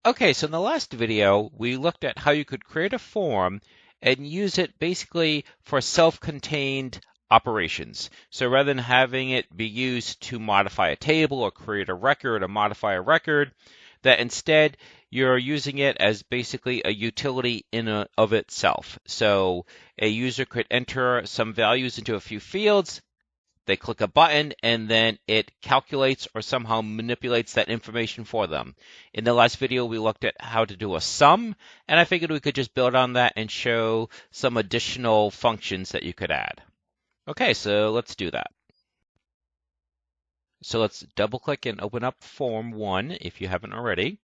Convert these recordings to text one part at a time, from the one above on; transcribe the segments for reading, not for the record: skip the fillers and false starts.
Okay, so in the last video, we looked at how you could create a form and use it basically for self-contained operations. So rather than having it be used to modify a table or create a record or modify a record, that instead you're using it as basically a utility in of itself. So a user could enter some values into a few fields. They click a button and then it calculates or somehow manipulates that information for them. In the last video, we looked at how to do a sum, and I figured we could just build on that and show some additional functions that you could add. Okay, so let's do that. So let's double click and open up Form 1 if you haven't already.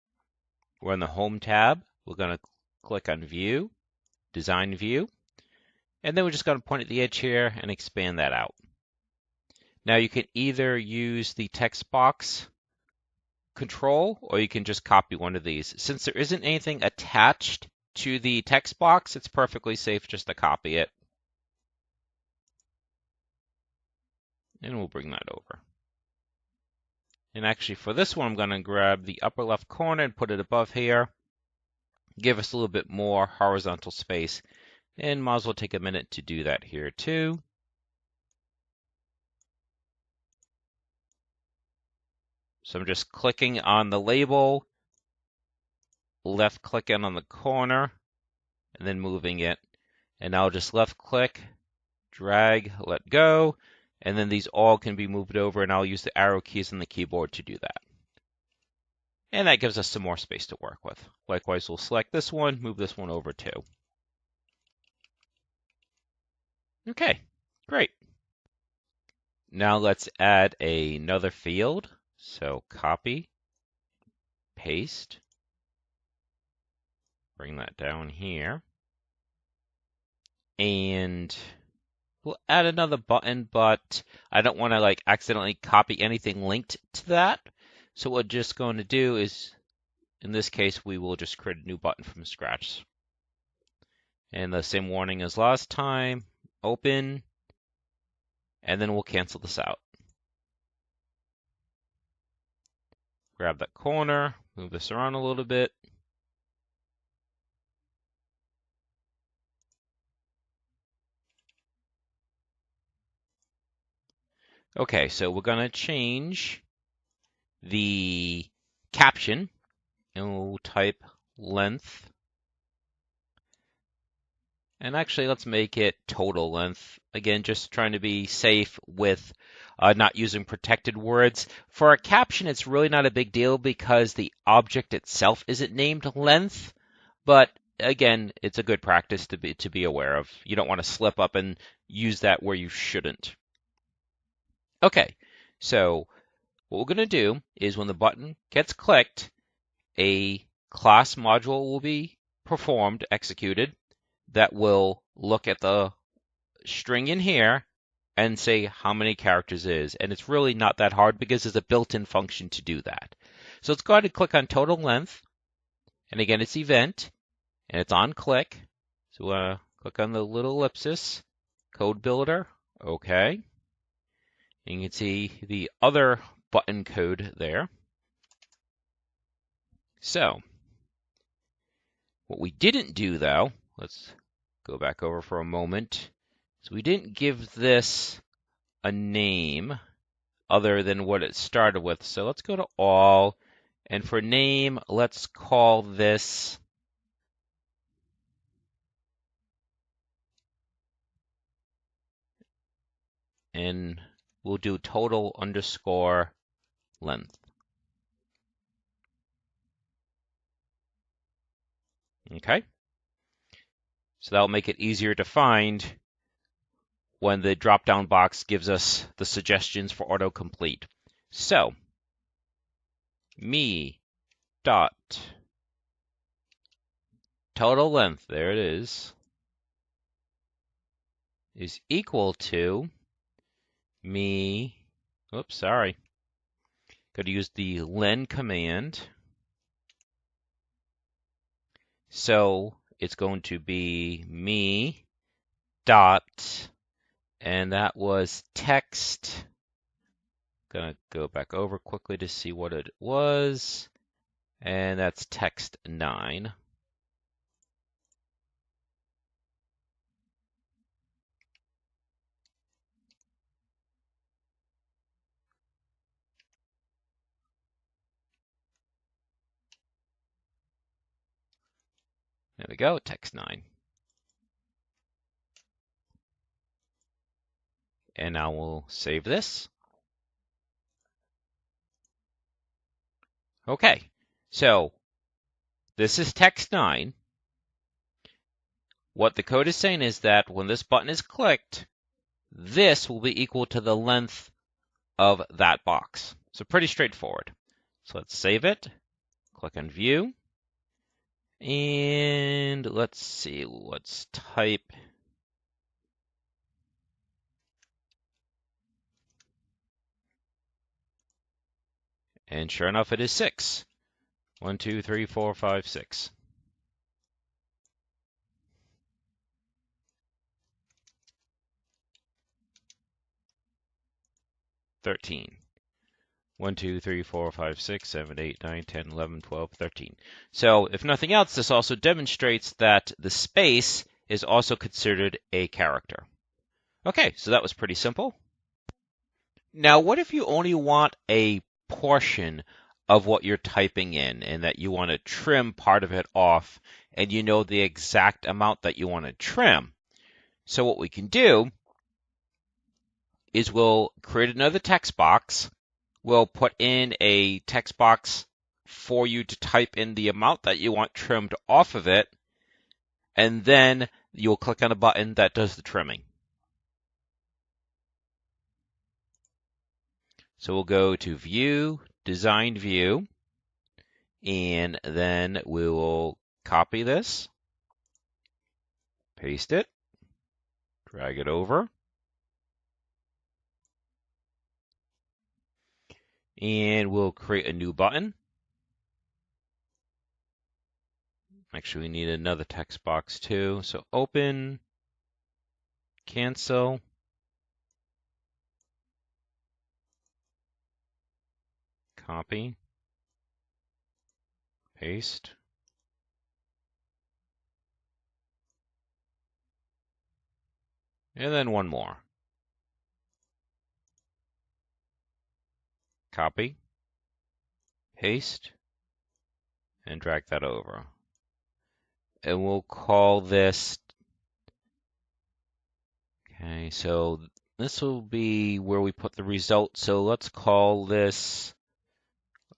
We're in the Home tab. We're going to click on View, Design View, and then we're just going to point at the edge here and expand that out. Now you can either use the text box control or you can just copy one of these. Since there isn't anything attached to the text box, it's perfectly safe just to copy it. And we'll bring that over. And actually for this one, I'm going to grab the upper left corner and put it above here. Give us a little bit more horizontal space. And might as well take a minute to do that here too. So I'm just clicking on the label, left clicking on the corner, and then moving it. And I'll just left click, drag, let go, and then these all can be moved over, and I'll use the arrow keys on the keyboard to do that. And that gives us some more space to work with. Likewise, we'll select this one, move this one over too. Okay, great. Now let's add another field. So copy, paste, bring that down here. And we'll add another button, but I don't want to accidentally copy anything linked to that. So what we're just going to do is, in this case, we will just create a new button from scratch. And the same warning as last time, open, and then we'll cancel this out. Grab that corner, move this around a little bit. Okay, so we're going to change the caption, and we'll type length. And actually, let's make it total length. Again, just trying to be safe with not using protected words. For a caption, it's really not a big deal because the object itself isn't named length. But again, it's a good practice to be aware of. You don't want to slip up and use that where you shouldn't. Okay, so what we're going to do is when the button gets clicked, a class module will be performed, executed, that will look at the string in here and say how many characters it is. And it's really not that hard because there's a built-in function to do that. So let's go ahead and click on total length. And again, it's event, and it's on click. So we're going to click on the little ellipsis, code builder, okay. And you can see the other button code there. So what we didn't do though, let's go back over for a moment. So we didn't give this a name other than what it started with. So let's go to all, and for name, let's call this and we'll do total underscore length. Okay. So that'll make it easier to find when the drop-down box gives us the suggestions for autocomplete. So, me dot total length, there it is equal to me, oops, sorry. Got to use the len command. So it's going to be me dot, and that was text. Gonna go back over quickly to see what it was. and that's text 9. There we go, text 9. And now we'll save this. Okay, so this is text 9. What the code is saying is that when this button is clicked, this will be equal to the length of that box. So pretty straightforward. So let's save it, click on View, and let's see, let's type and sure enough, it is 6. 1, 2, 3, 4, 5, 6. $13. 1, 2, 3, 4, 5, 6, 7, 8, 9, 10, 11, 12, 13. So if nothing else, this also demonstrates that the space is also considered a character. Okay, so that was pretty simple. Now, what if you only want a portion of what you're typing in and that you want to trim part of it off and you know the exact amount that you want to trim? So what we can do is we'll create another text box. We'll put in a text box for you to type in the amount that you want trimmed off of it, and then you'll click on a button that does the trimming. So we'll go to View, Design View, and then we will copy this, paste it, drag it over, and we'll create a new button. Actually, we need another text box too. So open, cancel, copy, paste. And then one more. Copy, paste, and drag that over. And we'll call this, okay, so this will be where we put the result. So let's call this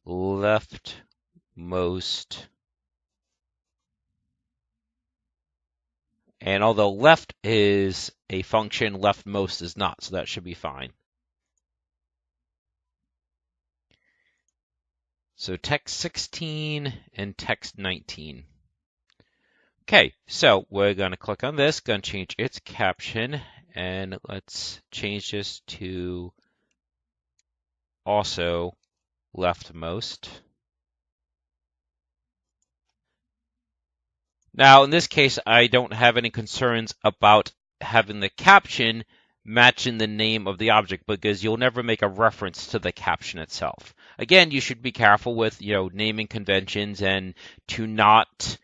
leftmost. And although left is a function, leftmost is not, so that should be fine. So text 16 and text 19. Okay, so we're going to click on this, going to change its caption, and let's change this to also leftmost. Now, in this case, I don't have any concerns about having the caption matching the name of the object because you'll never make a reference to the caption itself. Again, you should be careful with, naming conventions and to not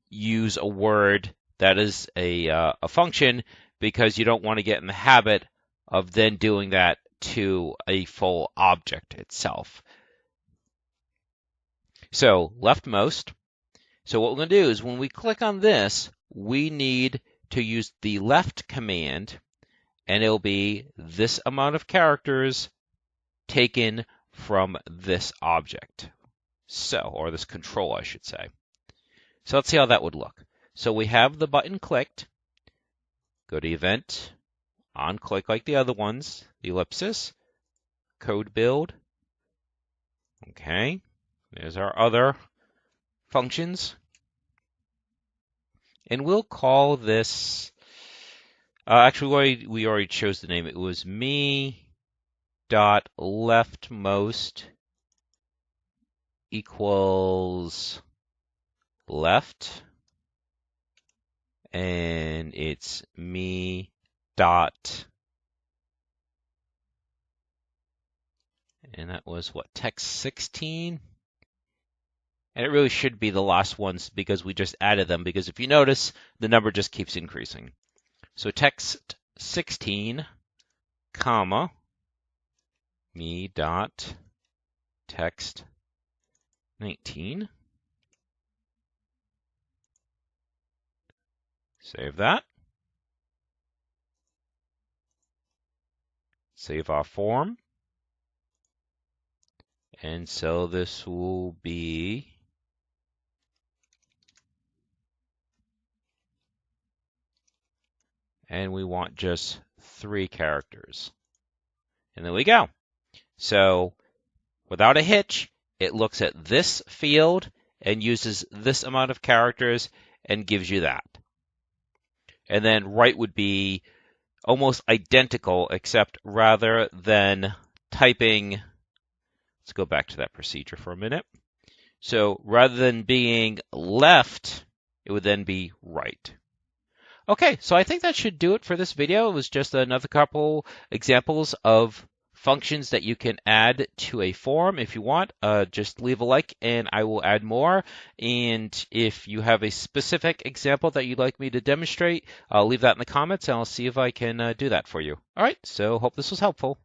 use a word that is a function because you don't want to get in the habit of then doing that to a full object itself. So leftmost. So what we're going to do is when we click on this, we need to use the left command, and it'll be this amount of characters taken from this object. So, or this control, I should say. So let's see how that would look. So we have the button clicked. Go to Event, on click like the other ones, the ellipsis, code build. Okay, there's our other functions. And we'll call this, actually we already chose the name. It was me.leftmost equals left. And it's me dot, and that was what, text 16? And it really should be the last ones because we just added them, because if you notice, the number just keeps increasing. So text 16, comma, me dot text 19. Save that. Save our form. And so this will be and we want just 3 characters. And there we go. So without a hitch, it looks at this field and uses this amount of characters and gives you that. And then right would be almost identical, except rather than typing, let's go back to that procedure for a minute. So rather than being left, it would then be right. Okay, so I think that should do it for this video. It was just another couple examples of functions that you can add to a form. If you want, just leave a like and I will add more. And if you have a specific example that you'd like me to demonstrate, leave that in the comments and I'll see if I can do that for you. All right, so hope this was helpful.